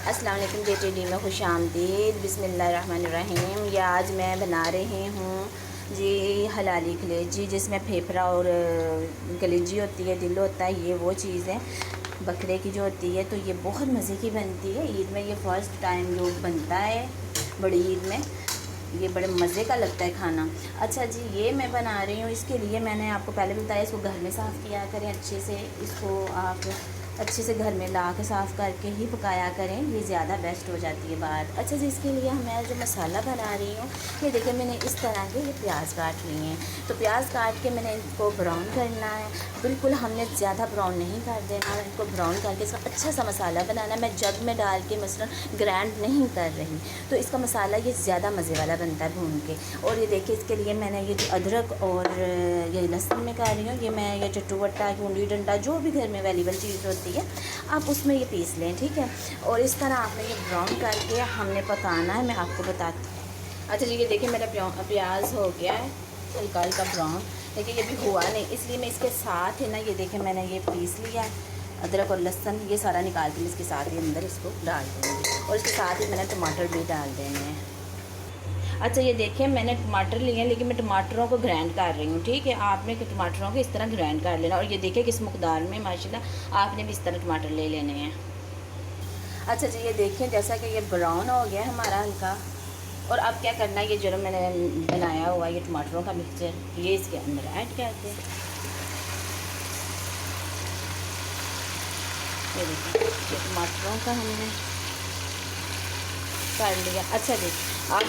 अस्सलाम वालेकुम JTD में खुश आमदीद। बिस्मिल्लाहिर्रहमानिर्रहीम। ये आज मैं बना रही हूँ जी हलाली कलेजी, जिसमें फेफड़ा और कलेजी होती है, दिल होता है, ये वो चीज़ है बकरे की जो होती है। तो ये बहुत मज़े की बनती है। ईद में ये फ़र्स्ट टाइम जो बनता है, बड़ी ईद में ये बड़े मज़े का लगता है खाना। अच्छा जी, ये मैं बना रही हूँ। इसके लिए मैंने आपको पहले भी बताया, इसको घर में साफ़ किया करें अच्छे से। इसको आप अच्छे से घर में ला के साफ़ करके ही पकाया करें, ये ज़्यादा बेस्ट हो जाती है बात। अच्छा जी, इसके लिए मैं जो मसाला बना रही हूँ, ये देखिए मैंने इस तरह के ये प्याज काट लिए हैं। तो प्याज काट के मैंने इनको ब्राउन करना है। बिल्कुल हमने ज़्यादा ब्राउन नहीं कर देना, इनको ब्राउन करके इसका अच्छा सा मसाला बनाना है। मैं जग में डाल के मसलन ग्राइंड नहीं कर रही, तो इसका मसाला ये ज़्यादा मज़े वाला बनता है भून के। और ये देखिए, इसके लिए मैंने ये जो अदरक और ये लहसुन में कर रही हूँ, ये मैं ये चट्टू-वट्टा, गुंडी डंडा, जो भी घर में अवेलेबल चीज़ होती है आप उसमें ये पीस लें, ठीक है। और इस तरह आपने ये ब्राउन करके हमने पकाना है। मैं आपको बताती हूँ। अच्छा जी, ये देखिए मेरा प्याज हो गया है हल्का हल्का ब्राउन। देखिए ये भी हुआ नहीं, इसलिए मैं इसके साथ है ना, ये देखिए मैंने ये पीस लिया है अदरक और लहसुन, ये सारा निकाल के मैं इसके साथ ही अंदर इसको डाल दूँगी। और इसके साथ ही मैंने टमाटर भी डाल देने हैं। अच्छा ये देखिए, मैंने टमाटर लिए हैं, लेकिन मैं टमाटरों को ग्राइंड कर रही हूँ, ठीक है। आपने टमाटरों को इस तरह ग्राइंड कर लेना। और ये देखिए किस मकदार में माशाल्लाह आपने भी इस तरह टमाटर ले लेने हैं। अच्छा जी, ये देखिए जैसा कि ये ब्राउन हो गया हमारा हल्का। और अब क्या करना है, ये जो मैंने बनाया हुआ ये टमाटरों का मिक्सचर, ये इसके अंदर ऐड कर दें। ये देखिए ये टमाटरों का हमने कर लिया। अच्छा जी, अब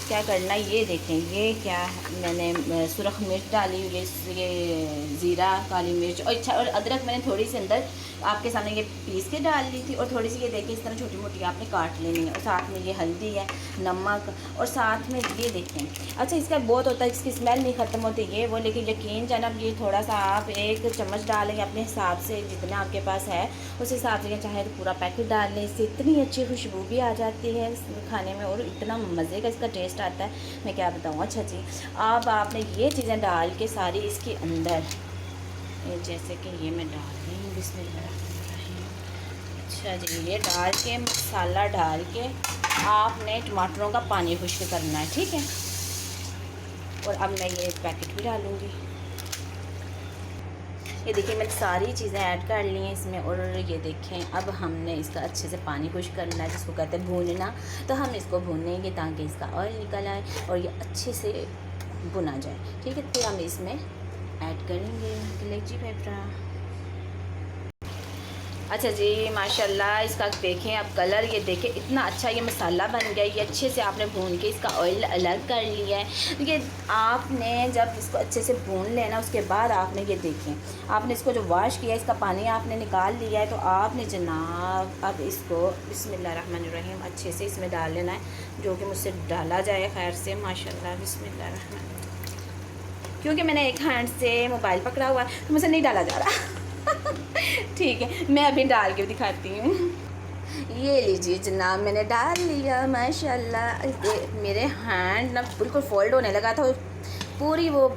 क्या करना है, ये देखें ये क्या मैंने सुरख मिर्च डाली हुई, ये ज़ीरा, काली मिर्च और अच्छा, और अदरक मैंने थोड़ी सी अंदर आपके सामने ये पीस के डाल ली थी। और थोड़ी सी ये देखिए इस तरह छोटी मोटी आपने काट लेनी है। और साथ में ये हल्दी है, नमक, और साथ में ये देखें। अच्छा इसका बहुत होता है, इसकी स्मेल नहीं ख़त्म होती ये वो, लेकिन यकीन जानब ये थोड़ा सा आप 1 चम्मच डालेंगे अपने हिसाब से, जितना आपके पास है उस हिसाब से। चाहे तो पूरा पैकेट डाल लें, इससे इतनी अच्छी खुशबू भी आ जाती है खाने में और इतना मज़े का इसका टेस्ट आता है, मैं क्या बताऊँ। अच्छा जी, अब आपने ये चीज़ें डाल के सारी इसके अंदर, ये जैसे कि ये मैं डाल रही हूँ, बिस्मिल्लाहिर्रहमानिर्रहीम। अच्छा जी, ये डाल के मसाला डाल के आपने टमाटरों का पानी खुश्क करना है, ठीक है। और अब मैं ये पैकेट भी डालूँगी। ये देखिए मैंने सारी चीज़ें ऐड कर ली हैं इसमें। और ये देखें अब हमने इसका अच्छे से पानी खुश्क करना है, जिसको कहते हैं भूनना। तो हम इसको भूनेंगे ताकि इसका ऑयल निकल आए और ये अच्छे से भुना जाए, ठीक है। फिर हम इसमें ऐड करेंगे कलेजी फेफड़ा। अच्छा जी, माशाल्लाह इसका देखें अब कलर, ये देखें इतना अच्छा ये मसाला बन गया। ये अच्छे से आपने भून के इसका ऑयल अलग कर लिया है। ये आपने जब इसको अच्छे से भून लेना, उसके बाद आपने ये देखें, आपने इसको जो वॉश किया इसका पानी आपने निकाल लिया है। तो आपने जनाब अब इसको बिस्मिल्लाहिर्रहमानिर्रहीम अच्छे से इसमें डाल लेना है, जो कि मुझसे डाला जाए खैर से। माशाल्लाह बिस्मिल्लाहिर्रहमानिर्रहीम। क्योंकि मैंने एक हैंड से मोबाइल पकड़ा हुआ है तो मुझसे नहीं डाला जा रहा ठीक है, मैं अभी डाल के दिखाती हूँ। ये लीजिए जनाब, मैंने डाल लिया माशाल्लाह। मेरे हैंड ना बिल्कुल फोल्ड होने लगा था, पूरी वो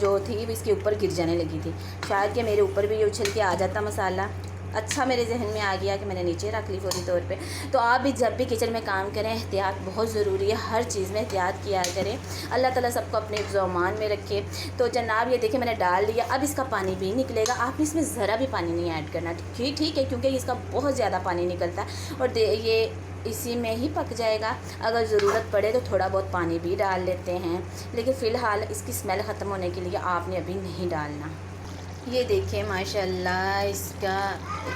जो थी इसके ऊपर गिर जाने लगी थी। शायद कि मेरे ऊपर भी ये उछल के आ जाता मसाला। अच्छा मेरे जहन में आ गया कि मैंने नीचे रख ली फौरी तौर पे। तो आप भी जब भी किचन में काम करें, एहतियात बहुत ज़रूरी है, हर चीज़ में एहतियात किया करें। अल्लाह ताला सबको अपने हिफ्ज़-ओ-अमान में रखे। तो जनाब ये देखिए मैंने डाल लिया, अब इसका पानी भी निकलेगा। आपने इसमें ज़रा भी पानी नहीं ऐड करना, ठीक है, क्योंकि इसका बहुत ज़्यादा पानी निकलता है और ये इसी में ही पक जाएगा। अगर ज़रूरत पड़े तो थोड़ा बहुत पानी भी डाल लेते हैं, लेकिन फ़िलहाल इसकी स्मेल ख़त्म होने के लिए आपने अभी नहीं डालना। ये देखें माशाल्लाह इसका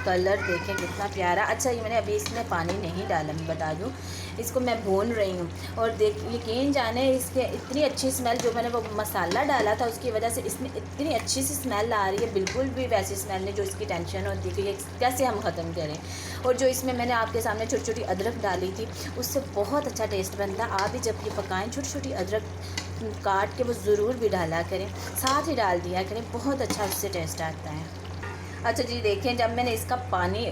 कलर देखें कितना प्यारा। अच्छा ये मैंने अभी इसमें पानी नहीं डाला, मैं बता दूँ, इसको मैं भून रही हूँ। और देख यकीन जाने इसके इतनी अच्छी स्मेल, जो मैंने वो मसाला डाला था उसकी वजह से इसमें इतनी अच्छी सी स्मेल आ रही है। बिल्कुल भी वैसी स्मेल नहीं जो इसकी टेंशन होती है कि ये कैसे हम ख़त्म करें। और जो इसमें मैंने आपके सामने छोटी छोटी अदरक डाली थी, उससे बहुत अच्छा टेस्ट बनता है। आप भी जब ये पकाएँ छोटी छोटी अदरक काट के वो ज़रूर भी डाला करें, साथ ही डाल दिया करें, बहुत अच्छा उससे टेस्ट आता है। अच्छा जी देखें, जब मैंने इसका पानी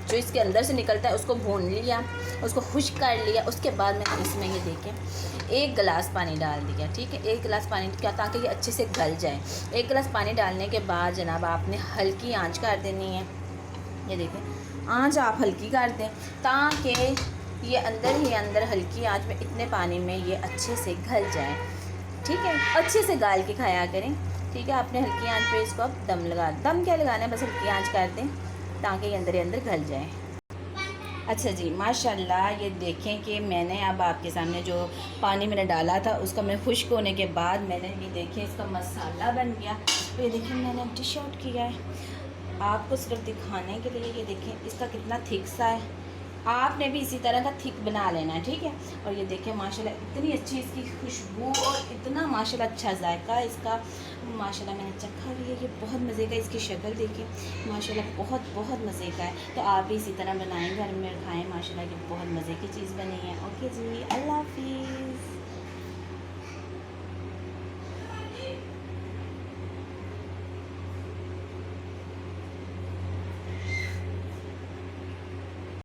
जो इसके अंदर से निकलता है उसको भून लिया, उसको खुश्क कर लिया, उसके बाद मैंने इसमें ये देखें 1 गिलास पानी डाल दिया, ठीक है। 1 गिलास पानी क्या, ताकि ये अच्छे से गल जाए। 1 गिलास पानी डालने के बाद जनाब आपने हल्की आंच कर देनी है। ये देखें आँच आप हल्की कर दें ताकि ये अंदर ही अंदर हल्की आँच में इतने पानी में ये अच्छे से घल जाए। ठीक है, अच्छे से गाल के खाया करें। ठीक है, आपने हल्की आंच पे इसको अब दम क्या लगाना है, बस हल्की आंच कर दें ताकि ये अंदर ही अंदर घल जाए। अच्छा जी, माशाल्लाह ये देखें कि मैंने अब आपके सामने जो पानी मैंने डाला था उसका मैं खुश्क होने के बाद मैंने ये देखें इसका मसाला बन गया। तो ये देखें मैंने अब डिश आउट किया है आपको सिर्फ दिखाने के लिए। ये देखें इसका कितना थिक सा है, आपने भी इसी तरह का थिक बना लेना है। ठीक है, और ये देखें माशाल्लाह इतनी अच्छी इसकी खुशबू और इतना माशाल्लाह अच्छा जायका इसका। माशाल्लाह मैंने चखा भी है, ये बहुत मज़े का, इसकी शक्ल देखिए माशाल्लाह बहुत बहुत मज़े का है। तो आप भी इसी तरह बनाएं, घर में खाएं, माशाल्लाह ये बहुत मज़े की चीज़ बनी है। ओके जी, अल्लाह हाफिज़।